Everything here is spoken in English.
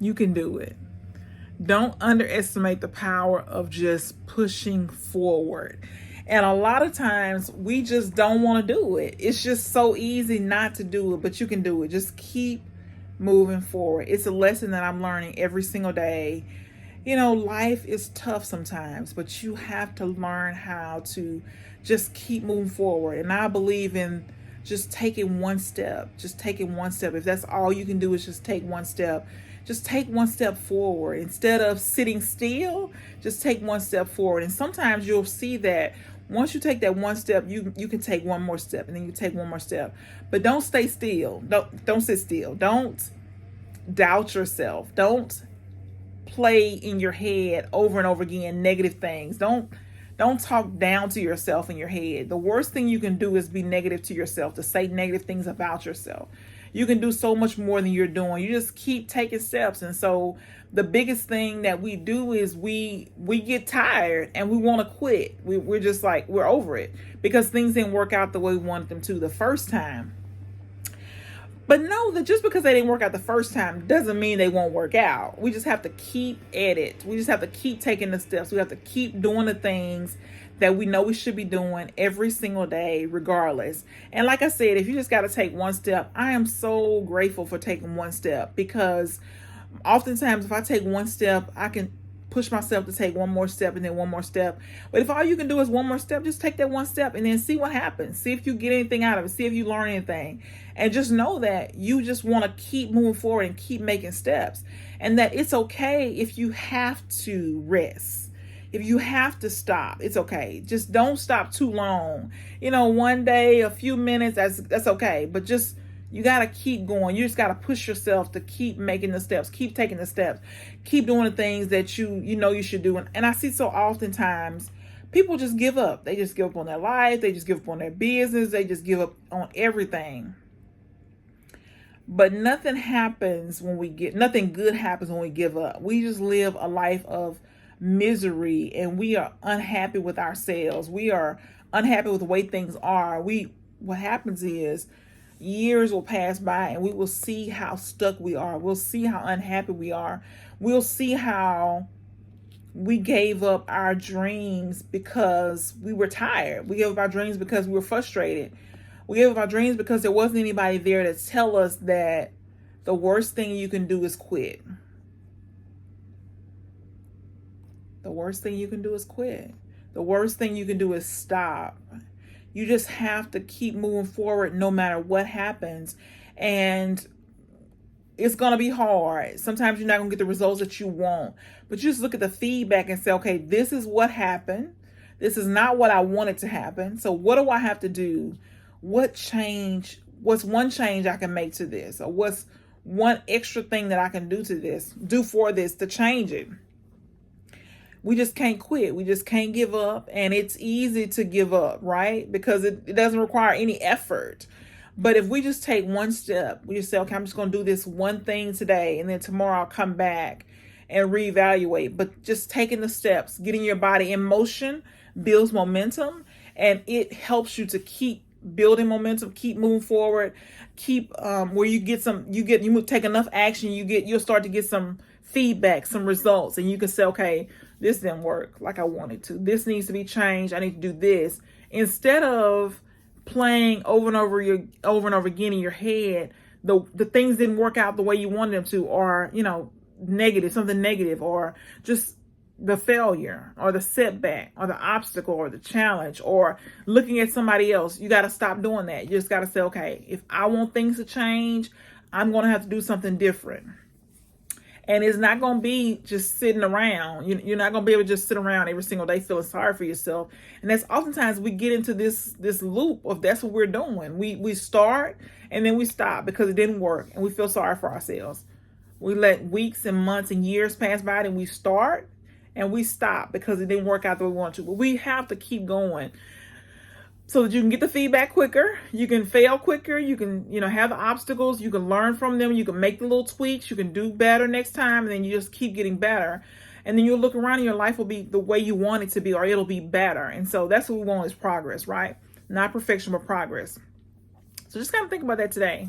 You can do it. Don't underestimate the power of just pushing forward. And a lot of times we just don't want to do it. It's just so easy not to do it, but you can do it. Just keep moving forward. It's a lesson that I'm learning every single day. You know, life is tough sometimes, but you have to learn how to just keep moving forward. And I believe in just taking one step, just taking one step. If that's all you can do is just take one step, just take one step forward. Instead of sitting still, just take one step forward. And sometimes you'll see that once you take that one step, you can take one more step, and then you take one more step. But don't stay still. Don't sit still. Don't doubt yourself. Don't play in your head over and over again negative things. Don't talk down to yourself in your head. The worst thing you can do is be negative to yourself, to say negative things about yourself. You can do so much more than you're doing. You just keep taking steps. And so the biggest thing that we do is we get tired and we want to quit. We're just like, we're over it because things didn't work out the way we wanted them to the first time. But know that just because they didn't work out the first time doesn't mean they won't work out. We just have to keep at it. We just have to keep taking the steps. We have to keep doing the things that we know we should be doing every single day, regardless. And like I said, if you just got to take one step, I am so grateful for taking one step, because oftentimes if I take one step, I can push myself to take one more step and then one more step. But if all you can do is one more step, just take that one step and then see what happens. See if you get anything out of it. See if you learn anything. And just know that you just want to keep moving forward and keep making steps. And that it's okay if you have to rest. If you have to stop, it's okay. Just don't stop too long. You know, one day, a few minutes, that's okay. But just, you got to keep going. You just got to push yourself to keep making the steps, keep taking the steps, keep doing the things that you know you should do. And I see so oftentimes people just give up. They just give up on their life. They just give up on their business. They just give up on everything. But nothing good happens when we give up. We just live a life of misery, and we are unhappy with ourselves. We are unhappy with the way things are. What happens is, years will pass by and we will see how stuck we are. We'll see how unhappy we are. We'll see how we gave up our dreams because we were tired. We gave up our dreams because we were frustrated. We gave up our dreams because there wasn't anybody there to tell us that the worst thing you can do is quit. The worst thing you can do is quit. The worst thing you can do is stop. You just have to keep moving forward no matter what happens. And it's going to be hard. Sometimes you're not going to get the results that you want. But you just look at the feedback and say, okay, this is what happened. This is not what I wanted to happen. So what do I have to do? What's one change I can make to this? Or what's one extra thing that I can do for this to change it? We just can't quit. We just can't give up. And it's easy to give up, right? Because it doesn't require any effort. But if we just take one step, we just say, okay, I'm just going to do this one thing today. And then tomorrow I'll come back and reevaluate. But just taking the steps, getting your body in motion builds momentum. And it helps you to keep building momentum, keep moving forward, keep where you take enough action, you'll start to get some feedback, some results, and you can say, okay, this didn't work like I wanted to. This needs to be changed. I need to do this. Instead of playing over and over again in your head, the things didn't work out the way you wanted them to, or something negative, or just the failure or the setback or the obstacle or the challenge, or looking at somebody else. You got to stop doing that. You just got to say, okay, if I want things to change, I'm going to have to do something different. And it's not going to be just sitting around. You're not going to be able to just sit around every single day feeling sorry for yourself. And that's oftentimes we get into this loop of that's what we're doing. We start and then we stop because it didn't work, and we feel sorry for ourselves. We let weeks and months and years pass by, and we start and we stop because it didn't work out the way we want to. But we have to keep going so that you can get the feedback quicker, you can fail quicker, you can, have the obstacles, you can learn from them, you can make the little tweaks, you can do better next time, and then you just keep getting better. And then you'll look around and your life will be the way you want it to be, or it'll be better. And so that's what we want, is progress, right? Not perfection, but progress. So just kind of think about that today.